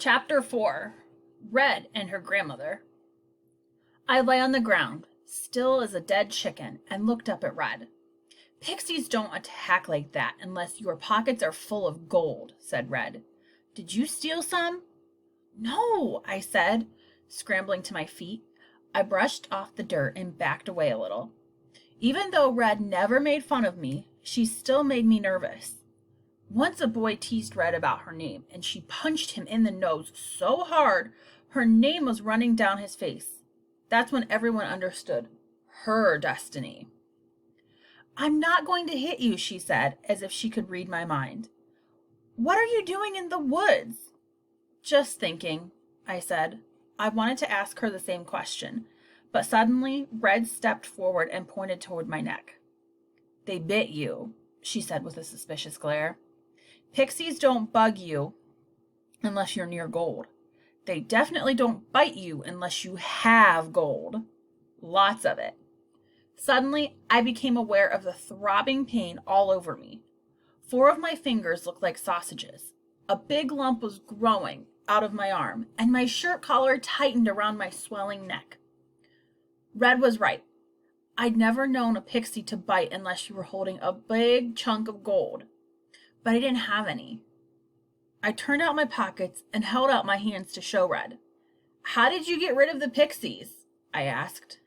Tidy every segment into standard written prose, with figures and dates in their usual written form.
Chapter 4 Red and Her Grandmother. I lay on the ground, still as a dead chicken, and looked up at Red. Pixies don't attack like that unless your pockets are full of gold, said Red. Did you steal some? No, I said, scrambling to my feet. I brushed off the dirt and backed away a little. Even though Red never made fun of me, she still made me nervous. Once a boy teased Red about her name, and she punched him in the nose so hard her name was running down his face. That's when everyone understood her destiny. I'm not going to hit you, she said, as if she could read my mind. What are you doing in the woods? Just thinking, I said. I wanted to ask her the same question, but suddenly Red stepped forward and pointed toward my neck. They bit you, she said with a suspicious glare. Pixies don't bug you unless you're near gold. They definitely don't bite you unless you have gold. Lots of it. Suddenly, I became aware of the throbbing pain all over me. 4 of my fingers looked like sausages. A big lump was growing out of my arm, and my shirt collar tightened around my swelling neck. Red was right. I'd never known a pixie to bite unless you were holding a big chunk of gold, but I didn't have any. I turned out my pockets and held out my hands to show Red. How did you get rid of the pixies? I asked.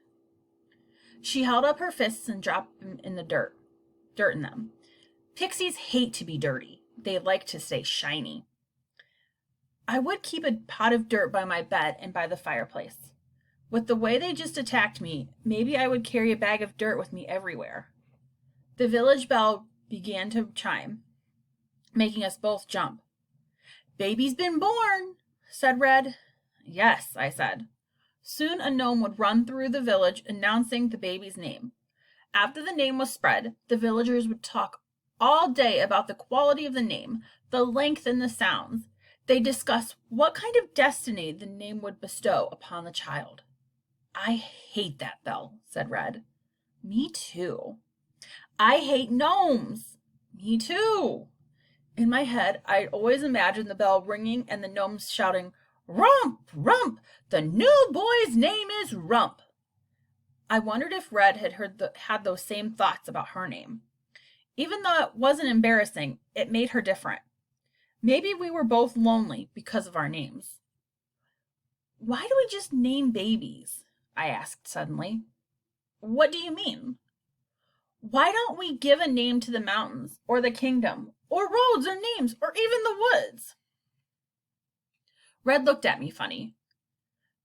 She held up her fists and dropped them in the dirt in them. Pixies hate to be dirty. They like to stay shiny. I would keep a pot of dirt by my bed and by the fireplace. With the way they just attacked me, maybe I would carry a bag of dirt with me everywhere. The village bell began to chime, making us both jump. Baby's been born, said Red. Yes, I said. Soon a gnome would run through the village announcing the baby's name. After the name was spread, the villagers would talk all day about the quality of the name, the length and the sounds. They discussed what kind of destiny the name would bestow upon the child. I hate that bell, said Red. Me too. I hate gnomes. Me too. In my head, I'd always imagined the bell ringing and the gnomes shouting, Rump, Rump, the new boy's name is Rump. I wondered if Red had those same thoughts about her name. Even though it wasn't embarrassing, it made her different. Maybe we were both lonely because of our names. Why do we just name babies? I asked suddenly. What do you mean? Why don't we give a name to the mountains or the kingdom or roads or names or even the woods? Red looked at me funny.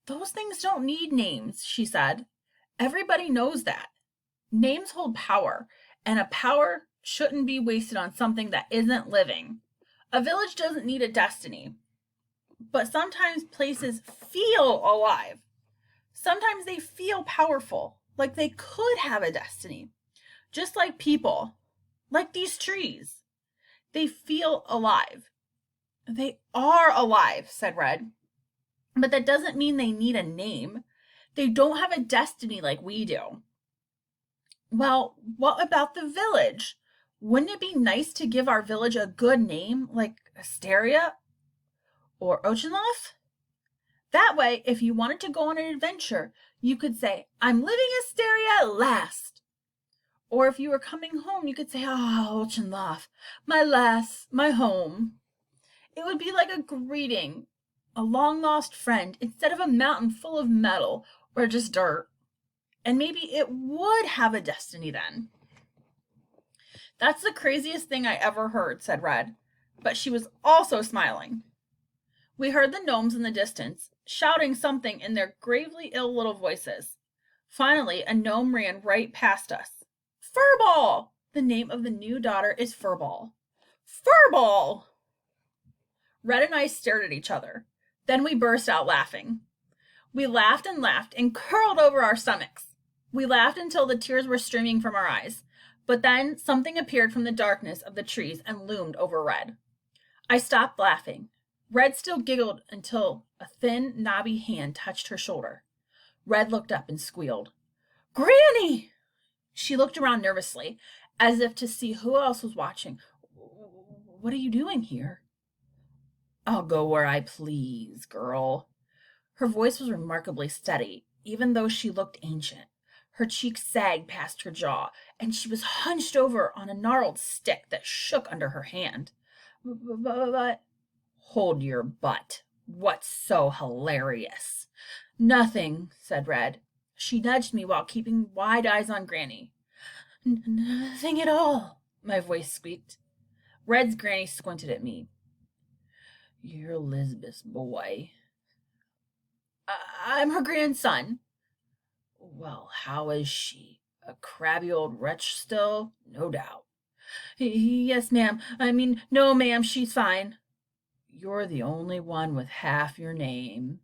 Those things don't need names, she said. Everybody knows that. Names hold power, and a power shouldn't be wasted on something that isn't living. A village doesn't need a destiny, but sometimes places feel alive. Sometimes they feel powerful, like they could have a destiny. Just like people, like these trees. They feel alive. They are alive, said Red. But that doesn't mean they need a name. They don't have a destiny like we do. Well, what about the village? Wouldn't it be nice to give our village a good name, like Asteria or Ochenloff? That way, if you wanted to go on an adventure, you could say, I'm living Asteria at last. Or if you were coming home, you could say, Ochenloff, my home. It would be like a greeting, a long-lost friend, instead of a mountain full of metal or just dirt. And maybe it would have a destiny then. That's the craziest thing I ever heard, said Red, but she was also smiling. We heard the gnomes in the distance, shouting something in their gravely ill little voices. Finally, a gnome ran right past us. Furball! The name of the new daughter is Furball. Furball! Red and I stared at each other. Then we burst out laughing. We laughed and curled over our stomachs. We laughed until the tears were streaming from our eyes. But then something appeared from the darkness of the trees and loomed over Red. I stopped laughing. Red still giggled until a thin, knobby hand touched her shoulder. Red looked up and squealed. Granny! She looked around nervously, as if to see who else was watching. What are you doing here? I'll go where I please, girl. Her voice was remarkably steady, even though she looked ancient. Her cheeks sagged past her jaw, and she was hunched over on a gnarled stick that shook under her hand. But hold your butt. What's so hilarious? Nothing, said Red. She nudged me while keeping wide eyes on Granny. Nothing at all, my voice squeaked. Red's Granny squinted at me. You're Elizabeth's boy. I'm her grandson. Well, how is she? A crabby old wretch still? No doubt. Yes, ma'am. No, ma'am, she's fine. You're the only one with half your name.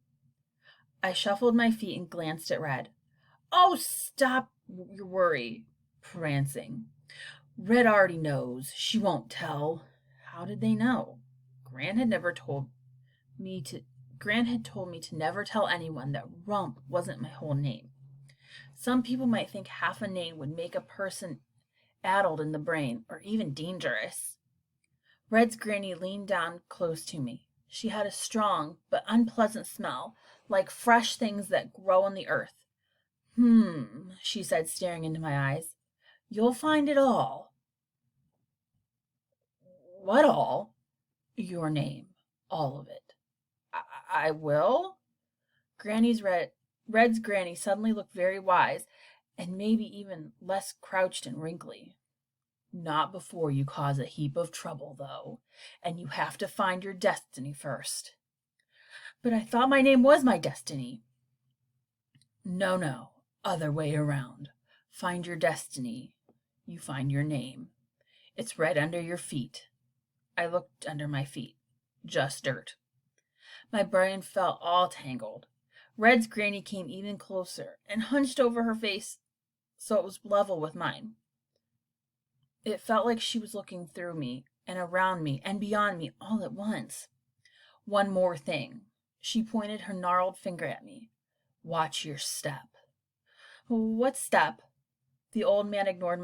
I shuffled my feet and glanced at Red. Oh, stop your worry, prancing. Red already knows. She won't tell. How did they know? Gran had told me to never tell anyone that Rump wasn't my whole name. Some people might think half a name would make a person addled in the brain or even dangerous. Red's Granny leaned down close to me. She had a strong but unpleasant smell, like fresh things that grow in the earth. She said, staring into my eyes. You'll find it all. What all? Your name. All of it. I will? Red's Granny suddenly looked very wise, and maybe even less crouched and wrinkly. Not before you cause a heap of trouble, though, and you have to find your destiny first. But I thought my name was my destiny. No, other way around. Find your destiny. You find your name. It's right under your feet. I looked under my feet. Just dirt. My brain felt all tangled. Red's Granny came even closer and hunched over her face so it was level with mine. It felt like she was looking through me and around me and beyond me all at once. One more thing. She pointed her gnarled finger at me. Watch your step. What step? The old woman ignored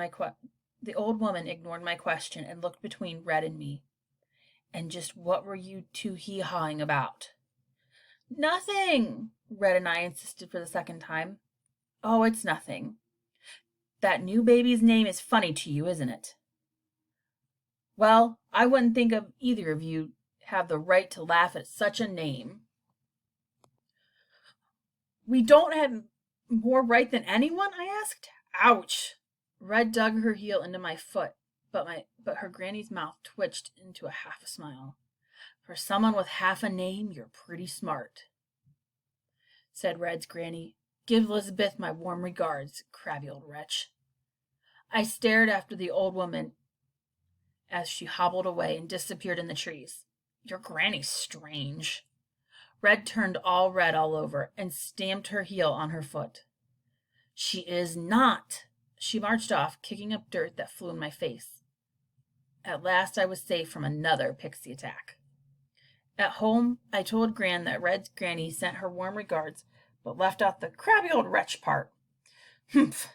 my question and looked between Red and me. And just what were you two hee-hawing about? Nothing, Red and I insisted for the second time. Oh, it's nothing. That new baby's name is funny to you, isn't it? Well, I wouldn't think of either of you have the right to laugh at such a name. We don't have more right than anyone? I asked. Ouch! Red dug her heel into my foot, but her granny's mouth twitched into a half a smile. For someone with half a name, you're pretty smart, said Red's Granny. Give Elizabeth my warm regards, crabby old wretch. I stared after the old woman as she hobbled away and disappeared in the trees. Your granny's strange. Red turned all red all over and stamped her heel on her foot. She is not. She marched off, kicking up dirt that flew in my face. At last I was safe from another pixie attack. At home, I told Gran that Red's Granny sent her warm regards, but left out the crabby old wretch part. Humph,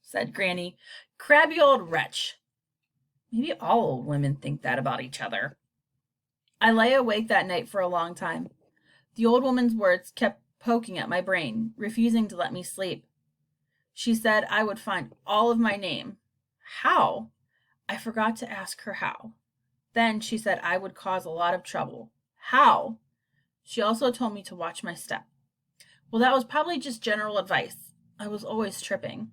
said Granny. Crabby old wretch. Maybe all old women think that about each other. I lay awake that night for a long time. The old woman's words kept poking at my brain, refusing to let me sleep. She said I would find all of my name. How? I forgot to ask her how. Then she said I would cause a lot of trouble. How? She also told me to watch my step. Well, that was probably just general advice. I was always tripping.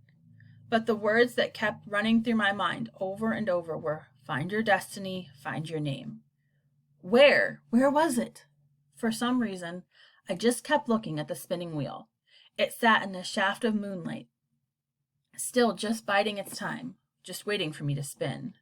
But the words that kept running through my mind over and over were, find your destiny, find your name. Where? Where was it? For some reason, I just kept looking at the spinning wheel. It sat in a shaft of moonlight, still just biding its time, just waiting for me to spin.